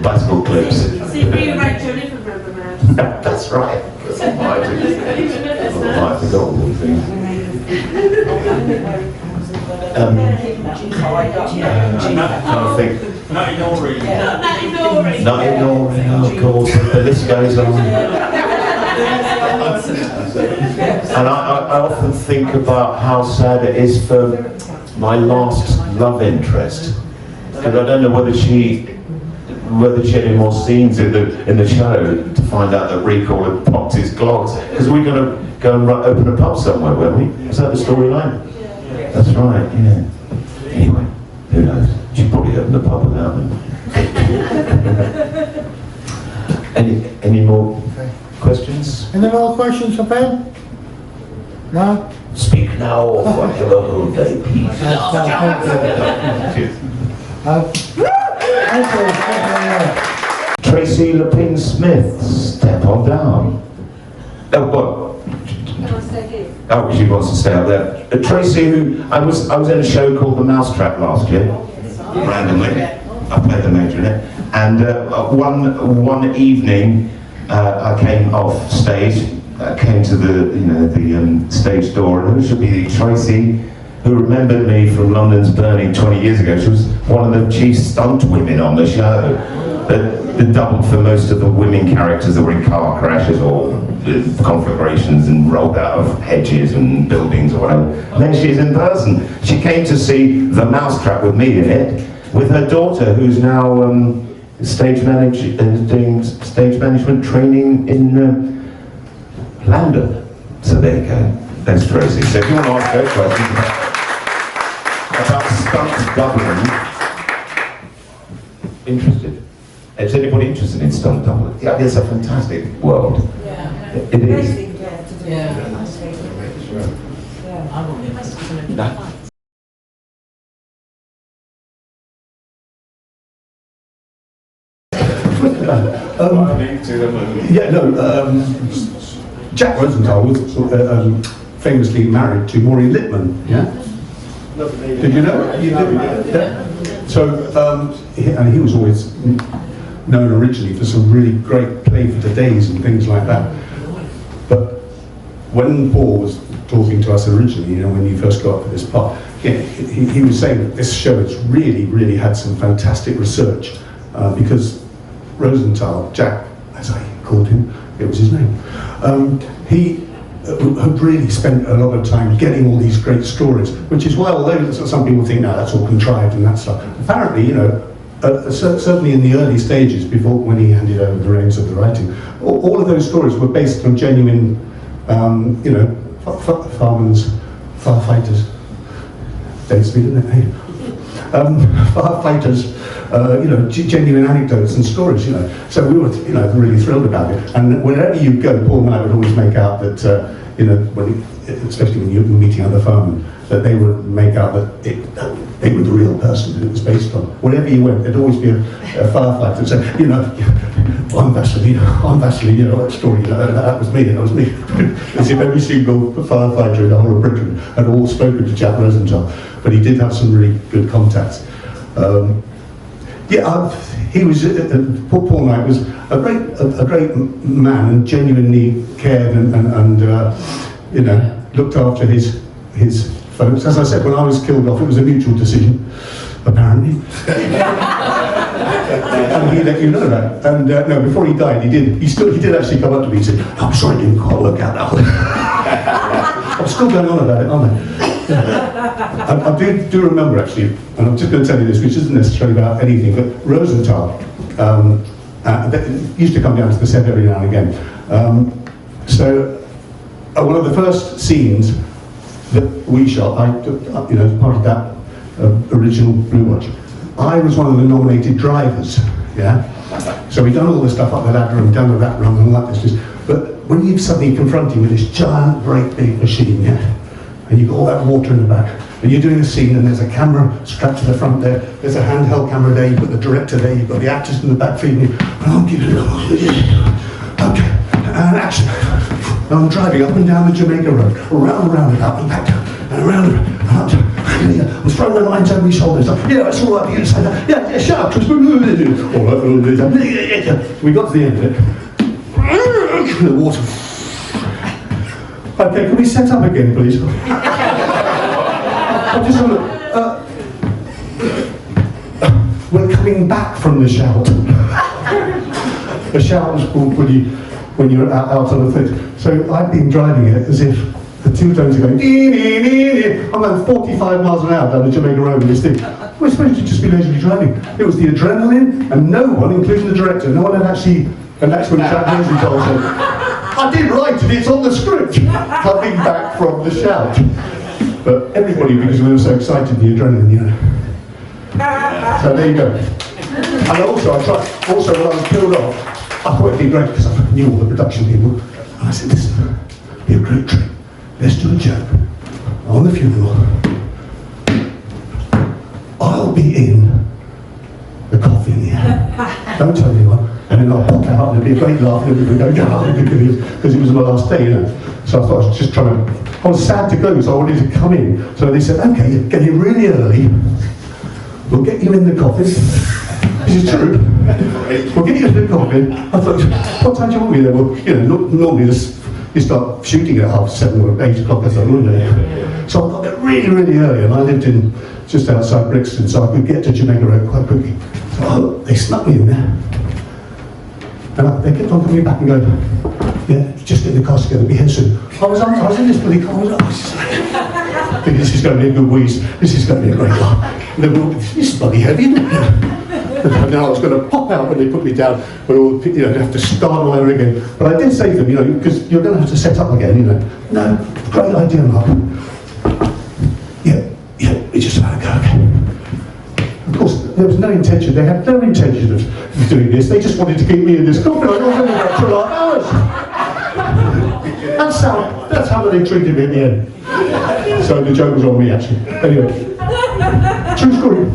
bicycle clips. So you rearranged your living room around. That's right. I forgot all the things. I think. Not ignoring. Not ignoring. Not ignoring, of course, the list goes on. And I often think about how sad it is for my last love interest, because I don't know whether she had any more scenes in the show to find out that Recall had popped his clogs, because we're going to go and open a pub somewhere, weren't we? Is that the storyline? Yeah. That's right, yeah. Anyway, who knows? She probably opened the pub without me. Any more questions? Any more questions for Ben? No? Speak now or forever hold thy peace. Thank you. Thank you. Tracy Lapin Smith, step on down. Oh, what? Oh, she wants to stay up there. Tracy, who I was in a show called The Mousetrap last year, randomly. I played the major in it, and one evening I came off stage. Came to the stage door, and it should be Tracy, who remembered me from London's Burning 20 years ago. She was one of the chief stunt women on the show. That doubled for most of the women characters that were in car crashes or conflagrations and rolled out of hedges and buildings or whatever. And then she's in person. She came to see The Mousetrap with me in it, with her daughter, who's now doing stage management training in London. So there you go. Thanks, Tracy. So if you want to ask her questions about stunt doubling, interested? Is anybody interested in stunt doubling? Yeah, it's a fantastic world. Yeah. It is. Jack Rosenthal was famously married to Maureen Lipman. Yeah. Did you know? You did. Yeah. So, he was always known originally for some really great play for the days and things like that. But when Paul was talking to us originally, when you first got up for this part, he was saying that this show has really had some fantastic research because Rosenthal, Jack, as I called him, it was his name, he had really spent a lot of time getting all these great stories, which is why, although some people think, no, that's all contrived and that stuff, apparently, certainly in the early stages, before when he handed over the reins of the writing, all of those stories were based on genuine, firefighters, dates me, didn't it? Firefighters, genuine anecdotes and stories, So we were, really thrilled about it. And wherever you go, Paul and I would always make out that, especially when you're meeting other firemen, that they would make out that they were the real person that it was based on. Wherever you went, there'd always be a firefighter. So, I'm Vaseline, that story, that was me. As if every single firefighter in the whole of Britain had all spoken to Jack Rosenthal. But he did have some really good contacts. He he was, Paul Knight was a great man and genuinely cared and you know, looked after his folks. As I said, when I was killed off, it was a mutual decision, apparently. And he let you know that. And no, before he died, he did actually come up to me and said, "I'm sorry, it didn't quite work out that way." I'm still going on about it, aren't I? I do remember actually, and I'm just going to tell you this, which isn't necessarily about anything, but Rosenthal used to come down to the set every now and again. One of the first scenes that we shot, you know, as part of that original Blue Watch, I was one of the nominated drivers, yeah? So we'd done all the stuff up the ladder and down the rat run and all that business, but when you're suddenly confronting with this giant, great big machine, yeah? And you've got all that water in the back, and you're doing a scene and there's a camera strapped to the front there, there's a handheld camera there, you've got the director there, you've got the actors in the back feeding you, and I'm giving it all, okay, and action. And I'm driving up and down the Jamaica Road, around and roundabout, and back down, and around and up. I'm throwing my lines over my shoulders. Yeah, it's all right, you say that. Yeah, shut up. All right, we got to the end of it. The water. Okay, can we set up again, please? I'm just going to... we're coming back from the shout. The shout was called when you're out on the thing. So I've been driving it as if the two tones are going, dee, dee, dee, dee. I'm going 45 miles an hour down the Jamaica Road with this thing. We're supposed to just be leisurely driving. It was the adrenaline, and no one, including the director, no one had actually, and that's when Jack Rosenthal said, I did write it, it's on the script, coming back from the shout. But everybody, because we were so excited, the adrenaline, you know. So there you go. And also when I was killed off, I thought it'd be great because I knew all the production people. And I said, listen, it'd be a great trick. Let's do a joke. On the funeral, I'll be in the coffin here. Don't tell anyone. And then I'll pop out and it'll be a great laugh and everybody will go, because it was my last day, you know. So I thought I was just I was sad to go, so I wanted to come in. So they said, okay, you're getting really early. We'll get you in the coffin. This is true. We'll get you in the coffin. I thought, what time do you want me there? Well, you know, normally you start shooting at 7:30 or 8 o'clock or something, wouldn't you? So I got there really, really early, and I lived in just outside Brixton, so I could get to Jamaica Road quite quickly. So they snuck me in there. And they kept on coming back and going, yeah, just get in the car together, be here soon. I was in this bloody car, thinking this is going to be a good wheeze, this is going to be a great laugh. And they were, this is bloody heavy, isn't it? And then I was going to pop out when they put me down, when all the people, you know, have to start all over again. But I did say to them, you know, because you're going to have to set up again, you know. No, great idea, Mark. Yeah, we just had to go again. Of course, there was no intention, they had no intention of doing this, they just wanted to keep me in this coffin. I was only there for 2.5 hours. That's how they treated me at the end. So the joke was on me, actually. Anyway, true story.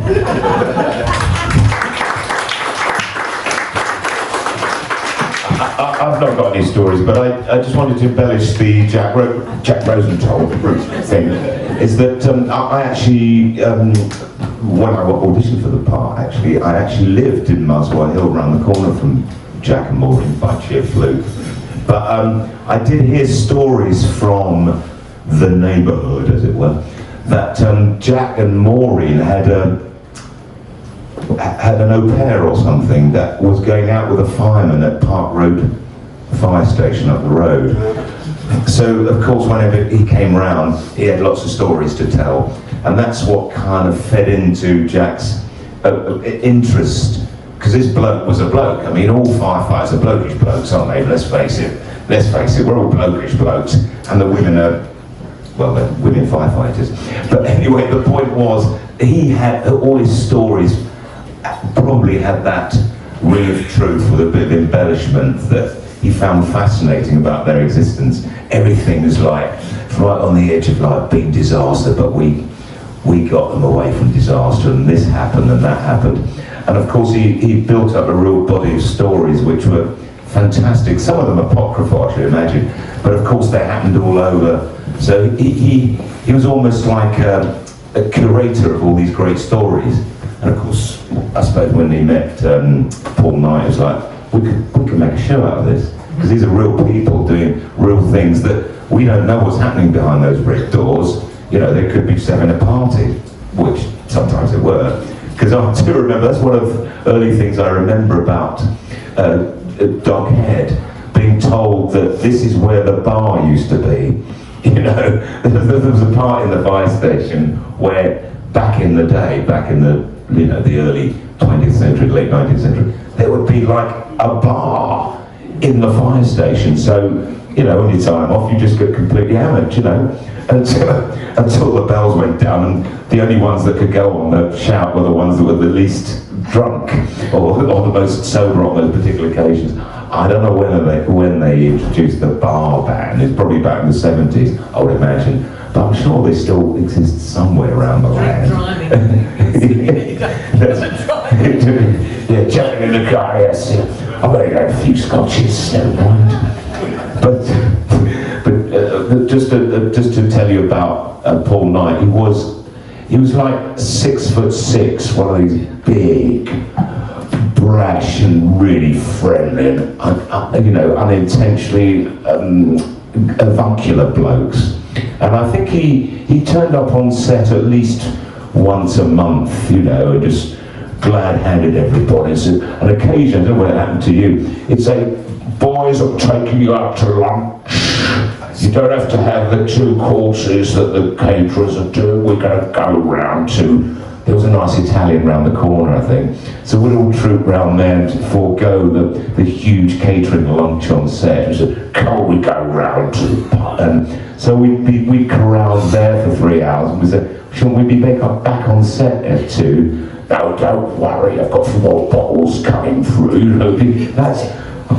I've not got any stories, but I just wanted to embellish the Jack Rosenthal thing. Is that I actually, when I auditioned for the part, I actually lived in Muswell Hill, round the corner from Jack and Maureen by sheer fluke. But I did hear stories from the neighbourhood, as it were, that Jack and Maureen had an au pair or something that was going out with a fireman at Park Road fire station up the road. So of course whenever he came round he had lots of stories to tell, and that's what kind of fed into Jack's interest, because this bloke was a bloke. I mean, all firefighters are blokish blokes, aren't they? Let's face it, we're all blokish blokes, and the women are, well, they're women firefighters. But anyway, the point was, he had all his stories probably had that ring of truth with a bit of embellishment that he found fascinating about their existence. Everything was like right on the edge of like big disaster, but we got them away from disaster, and this happened and that happened. And of course he built up a real body of stories which were fantastic. Some of them apocryphal, I should imagine, but of course they happened all over. So he was almost like a curator of all these great stories. And of course, I suppose when he met Paul Knight, it was like, we could make a show out of this. Because these are real people doing real things that we don't know what's happening behind those brick doors. You know, they could be just having a party, which sometimes they were. Because I do remember, that's one of the early things I remember about Doc Head, being told that this is where the bar used to be. You know, there was a part in the fire station where back in the day, back in the, you know, the early 20th century, late 19th century, there would be like a bar in the fire station. So, you know, on your time off, you just get completely hammered, you know, until the bells went down, and the only ones that could go on the shout were the ones that were the least drunk or the most sober on those particular occasions. I don't know when they introduced the bar ban. It's probably back in the 70s, I would imagine. But I'm sure they still exist somewhere around the land. Yeah, jumping in the car, yes. I've only had a few scotches, never mind. But just to tell you about Paul Knight, he was like 6'6", one of these big, brash and really friendly and you know, unintentionally avuncular blokes. And I think he turned up on set at least once a month, you know, and just glad-handed everybody. So an occasion, I don't know what happened to you, he'd say, boys, I'm taking you out to lunch. You don't have to have the 2 courses that the caterers are doing. We're going to go round to... There was a nice Italian round the corner, I think. So we'd all troop round there to forego the huge catering lunch on set. We said, "Can we go round to the pub?" And so we'd corralled there for 3 hours, and we said, "Shouldn't we be back on set at 2? No, don't worry, I've got 4 bottles coming through. You know,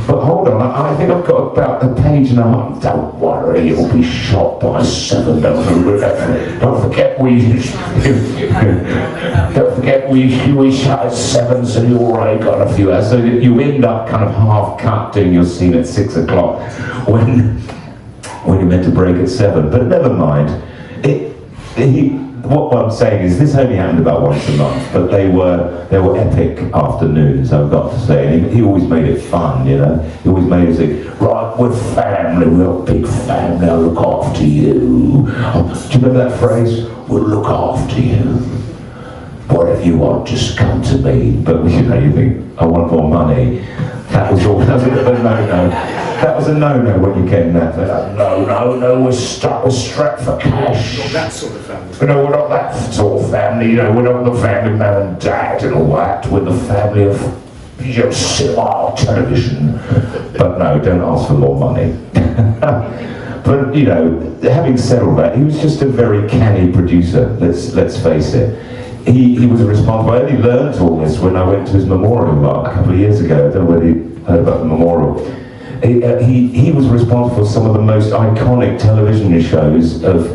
but hold on, I think I've got about a page and a half. Don't worry, it'll be shot by 7. Don't forget we shot at 7, so you already got a few hours." So you end up kind of half cut doing your scene at 6 o'clock when you're meant to break at 7. But never mind. What I'm saying is, this only happened about once a month, but they were epic afternoons, I've got to say. And he always made it fun, you know. He always made it say, "Right, we're family, we're a big family, I'll look after you." Do you remember that phrase? "We'll look after you. Whatever you want, just come to me." But you know, you think, "I want more money." That was a no-no. That was a no-no when you came that. No, we're strapped for cash. Not that sort of family. You know, we're not that sort of family, you know, we're not the family of mum and dad and all that. We're the family of, you know, cinema, television. But no, don't ask for more money. But, you know, having said all that, he was just a very canny producer, let's face it. He was responsible. I only learned all this when I went to his memorial a couple of years ago. I don't know whether you heard about the memorial. He was responsible for some of the most iconic television shows of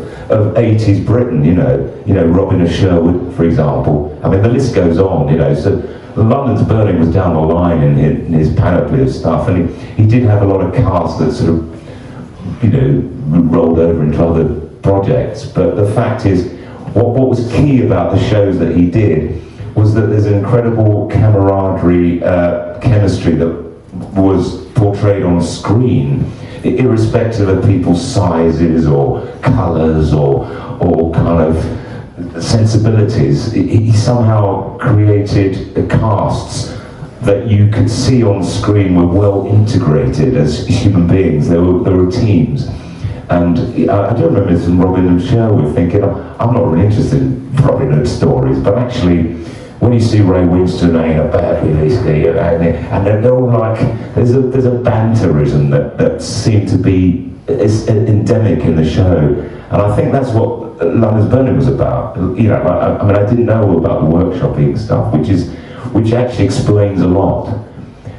80s Britain, you know, Robin of Sherwood, for example. I mean, the list goes on, you know. So London's Burning was down the line in his panoply of stuff, and he did have a lot of cast that sort of, you know, rolled over into other projects. But the fact is, what was key about the shows that he did was that there's an incredible camaraderie, chemistry that was portrayed on screen, irrespective of people's sizes or colours or kind of sensibilities. He somehow created casts that you could see on screen were well integrated as human beings. There were teams. And I do remember some Robin and Sherwood thinking, I'm not really interested in Robin Hood stories, but actually, when you see Ray Winstone hanging about with this guy, and they're all like, there's a banterism that seemed to be endemic in the show, and I think that's what London's Burning was about. You know, I mean, I didn't know about the workshopping stuff, which actually explains a lot.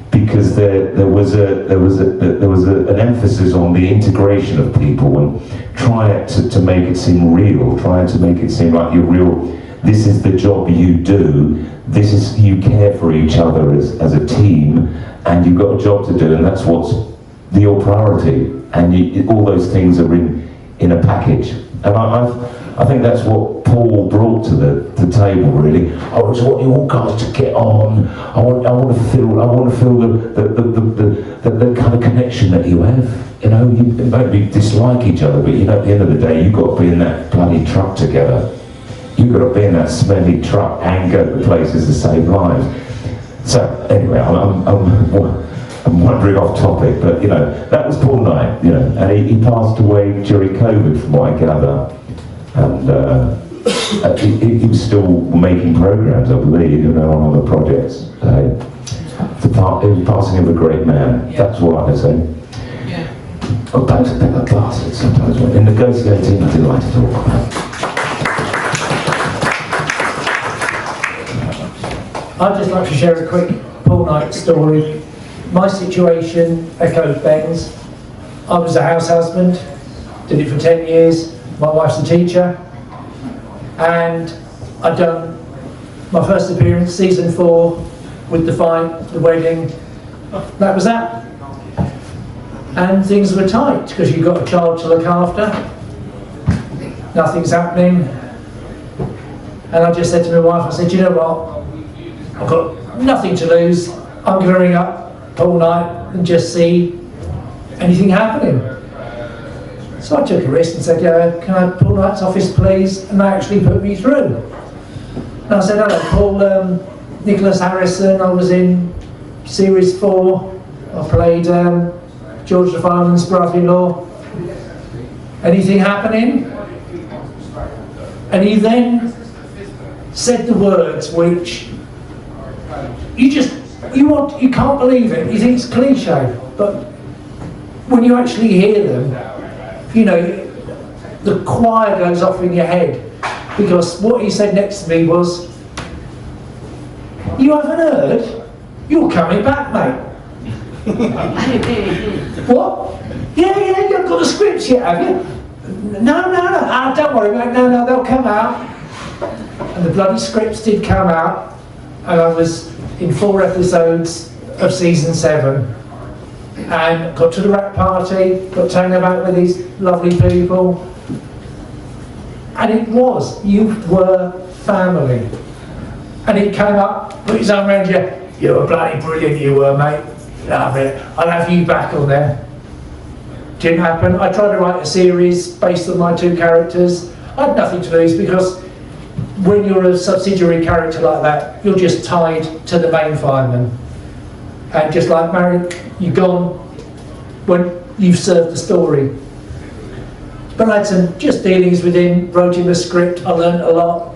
Because there was an emphasis on the integration of people and trying to make it seem real, trying to make it seem like you're real. This is the job you do. This is, you care for each other as a team, and you've got a job to do, and that's what's your priority. And all those things are in a package. And I think that's what Paul brought to the table, really. I just want you all guys to get on. I want to feel the kind of connection that you have. You know, you maybe dislike each other, but you know, at the end of the day, you've got to be in that bloody truck together. You've got to be in that smelly truck and go to places to save lives. So anyway, I'm wandering off topic, but you know, that was Paul Knight, you know, and he passed away during COVID, from what I gather, and he was still making programs, I believe, you know, on other projects. He was passing of a great man. That's what I say. Yeah. Oh, thanks a bit of glasses sometimes. In negotiating, I do like to talk about. I'd just like to share a quick Paul Knight story. My situation echoed Ben's. I was a house husband, did it for 10 years. My wife's a teacher, and I'd done my first appearance, season 4, with the fight, the wedding. That was that. And things were tight because you've got a child to look after. Nothing's happening. And I just said to my wife, I said, you know what? I've got nothing to lose. I'm going to ring up Paul Knight and just see anything happening. So I took a risk and said, yeah, can I have Paul Knight's office, please? And they actually put me through. And I said, hello, Paul, Nicholas Harrison. I was in series 4. I played George the Fireman's brother-in-law. Anything happening? And he then said the words which you can't believe it. You think it's cliche, but when you actually hear them, you know, the choir goes off in your head, because what he said next to me was, "You haven't heard? You're coming back, mate." What? Yeah, you haven't got the scripts yet, have you? No. Ah, don't worry, mate. No, they'll come out. And the bloody scripts did come out, and I was in 4 episodes of season 7, and got to the rap party, got taken about with these lovely people, and it was, you were family. And it came up, put his arm around you, "You were bloody brilliant, you were, mate. Love it. I'll have you back on there." Didn't happen. I tried to write a series based on my 2 characters. I had nothing to lose, because when you're a subsidiary character like that, you're just tied to the main fireman. And just like married, you're gone when you've served the story. But I had some just dealings with him, wrote him a script, I learned a lot.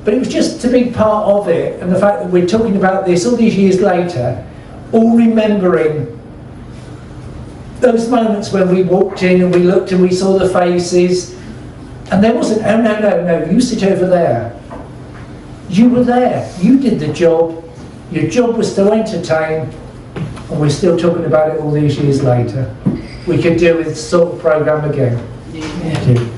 But it was just to be part of it, and the fact that we're talking about this all these years later, all remembering those moments when we walked in and we looked and we saw the faces, and there wasn't, "Oh no, you sit over there." You were there, you did the job, your job was to entertain, and we're still talking about it all these years later. We could do this sort of programme again. Yeah. Thank you.